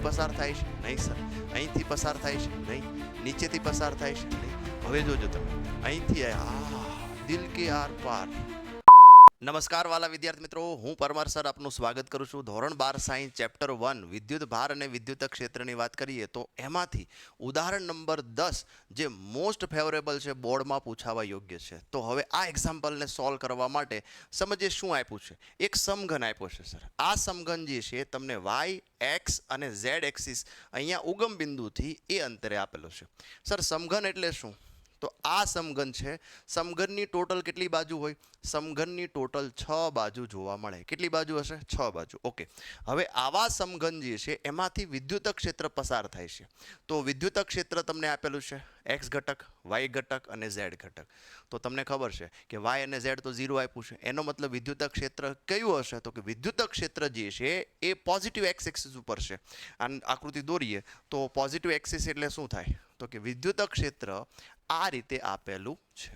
પસાર થાય છે? નહીં સર. અહીંથી પસાર થાય છે? નહીં. નીચેથી પસાર થાય છે? નહીં. હવે જોજો તમે, અહીંથી દિલ કે આર પાર. નમસ્કાર વાલા વિદ્યાર્થી મિત્રો, હું પરમાર સર આપનું સ્વાગત કરું છું. ધોરણ 12 સાયન્સ ચેપ્ટર 1 વિદ્યુત ભાર અને વિદ્યુત ક્ષેત્રની વાત કરીએ તો એમાંથી ઉદાહરણ નંબર 10 જે મોસ્ટ ફેવરેબલ છે, બોર્ડમાં પૂછાવા યોગ્ય છે. તો હવે આ એક્ઝામ્પલને સોલ્વ કરવા માટે સમજીએ શું આપ્યું છે. એક સમઘન આપ્યો છે સર. આ સમઘન જે છે તમને વાય, એક્સ અને ઝેડ એક્સિસ અહીંયા ઉગમ બિંદુથી એ અંતરે આપેલો છે. સર સમઘન એટલે શું? તો આ સમઘન છે. સમઘનની ટોટલ કેટલી બાજુ હોય? સમઘનની ટોટલ 6 બાજુ જોવા મળે. કેટલી બાજુ હશે? 6 બાજુ. ઓકે. હવે આવા સમઘન જે છે એમાંથી વિદ્યુત ક્ષેત્ર પસાર થાય છે. તો વિદ્યુત ક્ષેત્ર તમને આપેલું છે એક્સ ઘટક, વાય ઘટક અને ઝેડ ઘટક. તો તમને ખબર છે કે વાય અને ઝેડ તો 0 આપ્યું છે. એનો મતલબ વિદ્યુત ક્ષેત્ર કયું હશે? તો કે વિદ્યુત ક્ષેત્ર જે છે એ પોઝિટિવ એક્સ એક્સિસ ઉપર છે. આ આકૃતિ દોરીએ તો પોઝિટિવ એક્સિસ એટલે શું થાય? તો કે વિદ્યુત ક્ષેત્ર આ રીતે આપેલું છે,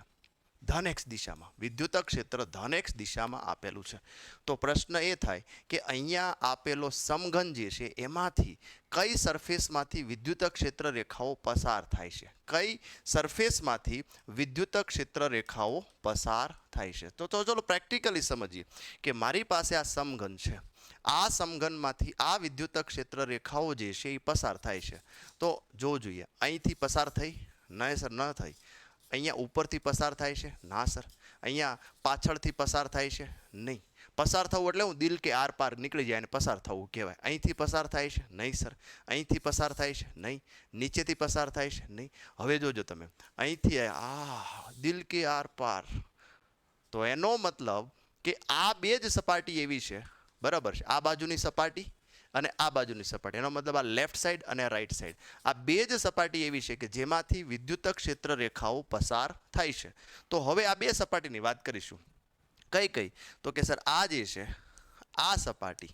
ધન એક્સ દિશામાં. વિદ્યુત ક્ષેત્ર ધન એક્સ દિશામાં આપેલું છે. તો પ્રશ્ન એ થાય કે અહીંયા આપેલો સમઘન જે છે એમાંથી કઈ સરફેસમાંથી વિદ્યુત ક્ષેત્ર રેખાઓ પસાર થાય છે? કઈ સરફેસમાંથી વિદ્યુત ક્ષેત્ર રેખાઓ પસાર થાય છે? તો ચલો પ્રેક્ટિકલી સમજીએ કે મારી પાસે આ સમઘન છે. આ સમઘનમાંથી આ વિદ્યુત ક્ષેત્ર રેખાઓ જે છે એ પસાર થાય છે. તો જો જોઈએ, અહીંથી પસાર થઈ? નહીં સર, ન થઈ. અહીંયા ઉપરથી પસાર થાય છે? ના સર. અહીંયા પાછળથી પસાર થાય છે? નહીં. પસાર થવું એટલે હું દિલ કે આર પાર નીકળી જાય અને પસાર થવું કહેવાય. અહીંથી પસાર થાય છે? નહીં સર. અહીંથી પસાર થાય છે? નહીં. નીચેથી પસાર થાય છે? નહીં. હવે જોજો તમે, અહીંથી દિલ કે આર પાર. તો એનો મતલબ કે આ બે જ સપાટી એવી છે, બરાબર છે, આ બાજુની સપાટી અને આ બાજુની સપાટી. એનો મતલબ આ લેફ્ટ સાઈડ અને રાઈટ સાઈડ, આ બે જ સપાટી એવી છે કે જેમાંથી વિદ્યુત ક્ષેત્ર રેખાઓ પસાર થાય છે. તો હવે આ બે સપાટીની વાત કરીશું. કઈ કઈ? તો કે સર આ જે છે આ સપાટી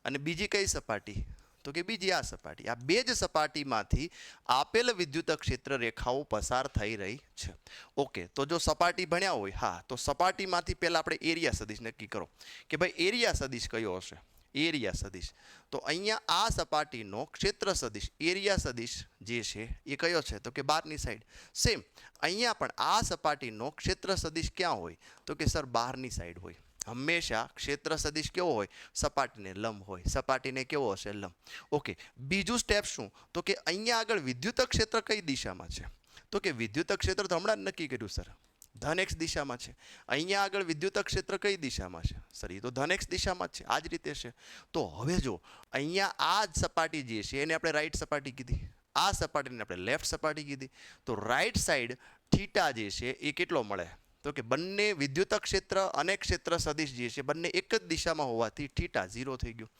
અને બીજી કઈ સપાટી? તો કે બીજી આ સપાટી. આ બે જ સપાટીમાંથી આપેલ વિદ્યુત ક્ષેત્ર રેખાઓ પસાર થઈ રહી છે. ઓકે. તો જો સપાટી ભણ્યા હોય, હા, તો સપાટીમાંથી પહેલા આપણે એરિયા સદિશ નક્કી કરો કે ભાઈ એરિયા સદિશ કયો હશે? એરિયા સદિશ. તો અહીંયા આ સપાટીનો ક્ષેત્ર સદિશ, એરિયા સદિશ જે છે એ કયો છે? તો કે બહારની સાઈડ. સેમ અહીંયા પણ આ સપાટીનો ક્ષેત્ર સદિશ ક્યાં હોય? તો કે સર બહારની સાઈડ હોય. હંમેશા ક્ષેત્ર સદિશ કેવો હોય? સપાટીને લંબ હોય. સપાટીને કેવો હશે? લંબ. ઓકે. બીજું સ્ટેપ શું? તો કે અહીંયા આગળ વિદ્યુત ક્ષેત્ર કઈ દિશામાં છે? તો કે વિદ્યુત ક્ષેત્ર તો હમણાં જ નક્કી કર્યું સર, ધન એક્સ દિશામાં છે. અહીંયા આગળ વિદ્યુત ક્ષેત્ર કઈ દિશામાં છે? સર એ તો ધન એક્સ દિશામાં જ છે. આ જ રીતે છે. તો હવે જો અહીંયા આ જ સપાટી જે છે એને આપણે રાઈટ સપાટી કીધી, આ સપાટીને આપણે લેફ્ટ સપાટી કીધી. તો રાઈટ સાઈડ થીટા જે છે એ કેટલો મળે? તો કે બંને વિદ્યુત ક્ષેત્ર અને ક્ષેત્ર સદિશ જે છે બંને એક જ દિશામાં હોવાથી થીટા 0 થઈ ગયું.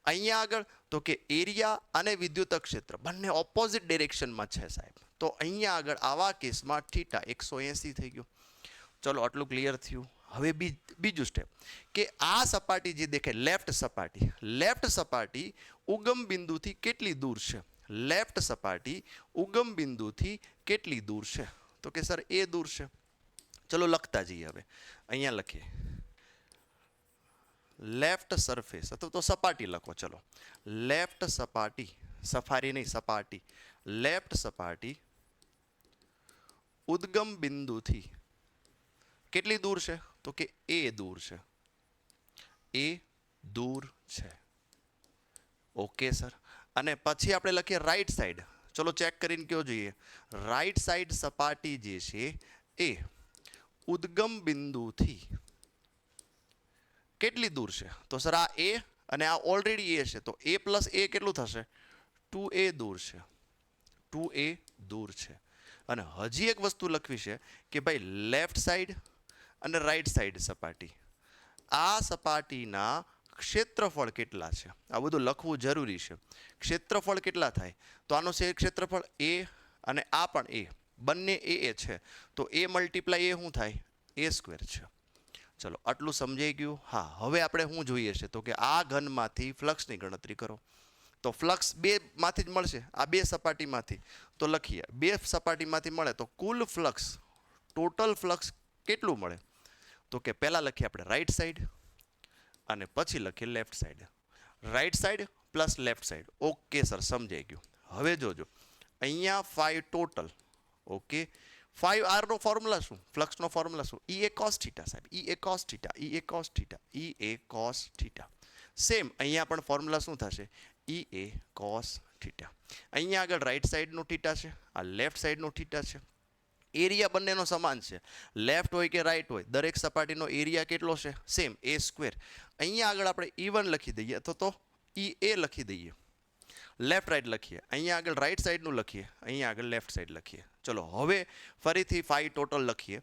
અહીંયા આગળ તો કે એરિયા અને વિદ્યુત ક્ષેત્ર બંને ઓપોઝિટ ડિરેક્શનમાં છે સાહેબ. તો અહીંયા આગળ આવા કેસમાં થીટા 180 થઈ ગયો. ચલો આટલું ક્લિયર થયું. હવે બીજું સ્ટેપ કે આ સપાટી જે દેખાય લેફ્ટ સપાટી, લેફ્ટ સપાટી ઉગમ બિંદુથી કેટલી દૂર છે? લેફ્ટ સપાટી ઉગમ બિંદુથી કેટલી દૂર છે? તો કે સર એ દૂર છે. ચલો લખતા જઈએ. હવે અહીંયા લખીએ લેફ્ટ સરફેસ, અથવા તો સપાટી લખો. ચલો લેફ્ટ સપાટી, સફારી નહીં સપાટી, લેફ્ટ સપાટી ઉદ્ગમ બિંદુથી કેટલી દૂર છે? તો કે એ દૂર છે. એ દૂર છે. Okay sir. અને પછી આપણે લખીએ રાઈટ સાઈડ. ચલો ચેક કરીને કયો જોઈએ. રાઈટ સાઈડ સપાટી જે છે એ ઉદ્ગમ બિંદુથી કેટલી દૂર છે? તો સર આ એ અને આ ઓલરેડી એ છે, તો એ પ્લસ એ કેટલું થશે? 2a દૂર છે. 2a દૂર છે. અને હજી એક વસ્તુ લખવી છે કે ભાઈ લેફ્ટ સાઈડ અને રાઈટ સાઈડ સપાટી, આ સપાટીના ક્ષેત્રફળ કેટલા છે? આ બધું લખવું જરૂરી છે. ક્ષેત્રફળ કેટલા થાય? તો આનો છે ક્ષેત્રફળ એ અને આ પણ એ, બંને એ છે. તો એ મલ્ટીપ્લાય એ શું થાય? એ સ્ક્વેર છે. ચલો આટલું સમજાઈ ગયું? હા. હવે આપણે શું જોઈએ છે? તો કે આ ઘનમાંથી ફ્લક્સની ગણતરી કરો. તો ફ્લક્સ બે માંથી જ મળશે, આ બે સપાટીમાંથી. તો લખીએ બે સપાટીમાંથી મળે તો કુલ ફ્લક્સ, ટોટલ ફ્લક્સ કેટલું મળે? તો કે પહેલા લખીએ આપણે રાઈટ સાઈડ અને પછી લખીએ left side. Right side plus left side. Okay sir, સમજાઈ ગયું. હવે જોજો અહીંયા 5 ટોટલ. ઓકે, 5R નો ફોર્મ્યુલા શું, ફ્લક્સનો ફોર્મ્યુલા શું, E A cos થીટા સાહેબ, E A cos theta, E A cos theta, E A cos theta. Same અહીંયા પણ ફોર્મ્યુલા શું થશે, E A cos થીટા. અહીંયા આગળ રાઈટ સાઈડનો થીટા છે, આ લેફ્ટ સાઈડનો થીટા છે. એરિયા બંનેનો સમાન છે, લેફ્ટ હોય કે રાઈટ હોય, દરેક સપાટીનો એરિયા કેટલો છે, સેમ, A સ્ક્વેર. અહીંયા આગળ આપણે E1 લખી દઈએ અથવા તો EA લખી દઈએ, લેફ્ટ રાઈટ લખીએ. અહીંયા આગળ રાઈટ સાઈડનું લખીએ, અહીંયા આગળ લેફ્ટ સાઈડ લખીએ. ચલો હવે ફરીથી 5 ટોટલ લખીએ.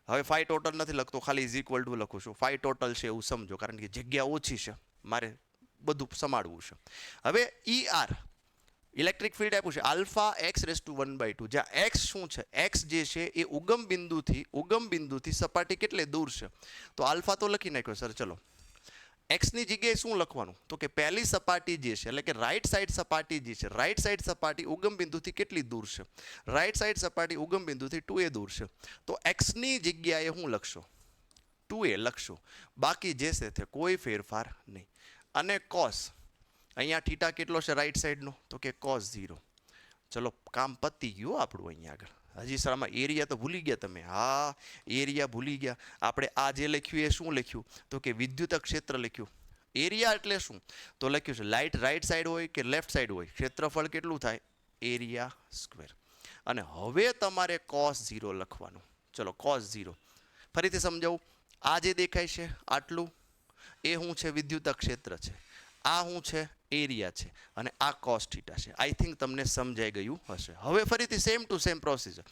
હવે 5 ટોટલ નથી લખતો, ખાલી ઇઝ ઇક્વલ ટુ લખું છું. 5 ટોટલ છે એવું સમજો, કારણ કે જગ્યા ઓછી છે, મારે બધું સમાડવું છે. હવે ER ઇલેક્ટ્રિક ફિલ્ડ આપ્યું છે આલ્ફા x રેઝ ટુ 1/2, જ્યાં x શું છે, x જે છે એ ઉગમ બિંદુથી સપાટી કેટલે દૂર છે. તો આલ્ફા તો લખી નાખ્યો સર. ચલો x ની જગ્યાએ શું લખવાનું, તો કે પહેલી સપાટી જે છે એટલે કે રાઈટ સાઈડ સપાટી જે છે, રાઈટ સાઈડ સપાટી ઉગમ બિંદુથી કેટલી દૂર છે, રાઈટ સાઈડ સપાટી ઉગમ બિંદુથી 2a દૂર છે. તો x ની જગ્યાએ હું લખશો 2a લખશો, બાકી જે છે તે કોઈ ફેરફાર નહીં. અને cos અહીંયા થીટા કેટલો છે રાઈટ સાઈડનો, તો કે cos 0. ચલો કામ પતી ગયું આપણું. અહીંયા આગળ હજી સર આમાં એરિયા તો ભૂલી ગયા તમે. હા, એરિયા ભૂલી ગયા. આપણે આ જે લખ્યું એ શું લખ્યું, તો કે વિદ્યુત ક્ષેત્ર લખ્યું. એરિયા એટલે શું, તો લખ્યું છે લાઈટ રાઈટ સાઈડ હોય કે લેફ્ટ સાઈડ હોય, ક્ષેત્રફળ કેટલું થાય, એરિયા સ્ક્વેર. અને હવે તમારે cos 0 લખવાનું. ચલો cos 0 ફરીથી સમજાવું. આ જે દેખાય છે આટલું, એ શું છે, વિદ્યુત ક્ષેત્ર છે. આ શું છે, એરિયા છે. અને આ cos થીટા છે. આઈ થિંક તમને સમજાઈ ગયું હશે. હવે ફરીથી same to same procedure.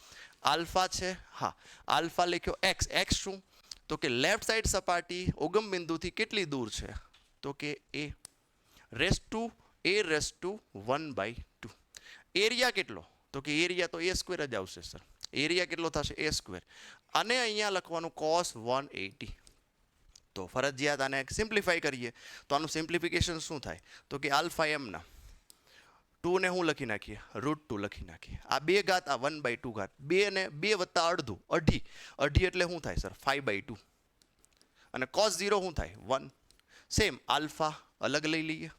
Alpha છે, હા, આલ્ફા લખ્યો. x શું, તો કે લેફ્ટ સાઈડ સપાટી ઉગમ બિંદુથી કેટલી દૂર છે, તો કે a રેઝ ટુ 1/2. એરિયા કેટલો, તો કે એરિયા તો a સ્ક્વેર જ આવશે સર. એરિયા કેટલો થશે, a સ્ક્વેર. અને અહીંયા લખવાનું cos 180. તો ફરજિયાત આને સિમ્પ્લિફાઈ કરીએ તો આનું સિમ્પ્લિફિકેશન શું થાય, તો કે આલ્ફા એમના 2 ને હું લખી નાખીએ, √2 લખી નાખીએ. આ 2 ઘાત, આ 1/2 ઘાત, 2 ને 2 વત્તા અડધું, અઢી એટલે શું થાય સર, 5/2. અને cos 0 શું થાય, 1. સેમ આલ્ફા અલગ લઈ લઈએ.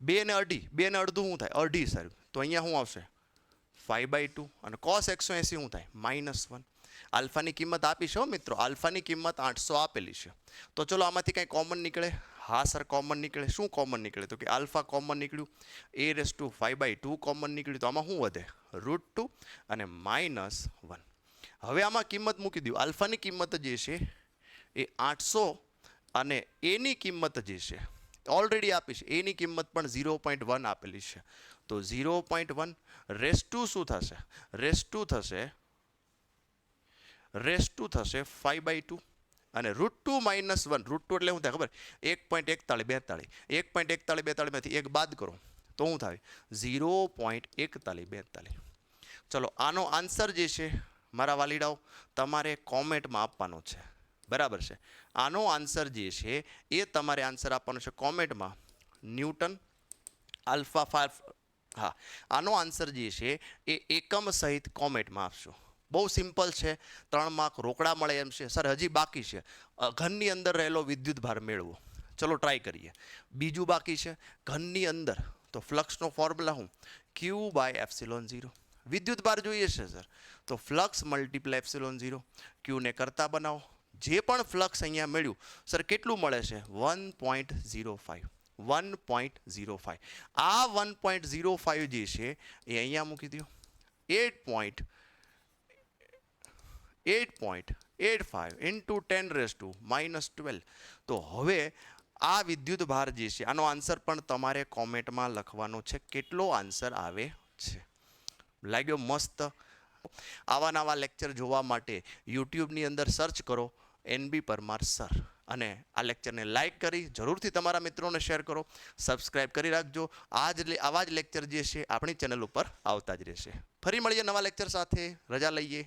2 ને અડધું શું થાય, અઢી સર. તો અહીંયા શું આવશે, 5/2. અને cos 180 શું થાય, -1. આલ્ફાની કિંમત આપી છે મિત્રો, આલ્ફાની કિંમત 800 આપેલી છે. તો ચલો આમાંથી કંઈ કોમન નીકળે, હા સર કોમન નીકળે. શું કોમન નીકળે, તો કે આલ્ફા કોમન નીકળ્યું, a રેઝ ટુ 5/2 કોમન નીકળ્યું. તો આમાં શું વધે, √2 અને -1. હવે આમાં કિંમત મૂકી દઉં. આલ્ફાની કિંમત જે છે એ 800 અને એની કિંમત જે છે ઓલરેડી આપી છે, એની કિંમત પણ 0.1 આપેલી છે. તો 0.1 રેઝ ટુ શું થશે, રેઝ ટુ થશે 5/2. અને √2 - 1, √2 એટલે શું થાય ખબર, 1.4142. 1.4142 માંથી 1 બાદ કરો તો શું થાય, 0.4142. ચલો આનો આન્સર જે છે મારા વાલીડાઓ તમારે કોમેન્ટમાં આપવાનો છે, બરાબર છે. આનો આન્સર જે છે એ તમારે આન્સર આપવાનો છે કોમેન્ટમાં. ન્યૂટન આલ્ફા 5, હા, આનો આન્સર જે છે એ એકમ સહિત કોમેન્ટમાં આપશો. બહુ સિમ્પલ છે, 3 માર્ક રોકડા મળે એમ છે. સર હજી બાકી છે ઘનની અંદર રહેલો વિદ્યુત ભાર મેળવો. ચલો ટ્રાય કરીએ. બીજું બાકી છે ઘનની અંદર, તો ફ્લક્સનો ફોર્મ્યુલા શું, Q/ε0. વિદ્યુત ભાર જોઈએ છે સર, તો ફ્લક્સ મલ્ટીપ્લાય ε0. ક્યુને કરતા બનાવો. જે પણ ફ્લક્સ અહીંયા મળ્યું સર કેટલું મળે છે, 1.05. 1.05. આ 1.05 જે છે એ અહીંયા મૂકી દો. 8.85 into 10⁻⁻12. તો હવે આ વિદ્યુત ભાર જે છે આનો આન્સર પણ તમારે કોમેન્ટમાં લખવાનો છે, કેટલો આન્સર આવે છે. લાગ્યો મસ્ત? આવા નવા લેક્ચર જોવા માટે યુટ્યુબની અંદર સર્ચ કરો NB પરમાર સર, અને આ લેક્ચરને લાઇક કરી જરૂરથી તમારા મિત્રોને શેર કરો, સબસ્ક્રાઇબ કરી રાખજો. આવા જ લેક્ચર જે છે આપણી ચેનલ ઉપર આવતા જ રહેશે. ફરી મળીએ નવા લેક્ચર સાથે. રજા લઈએ.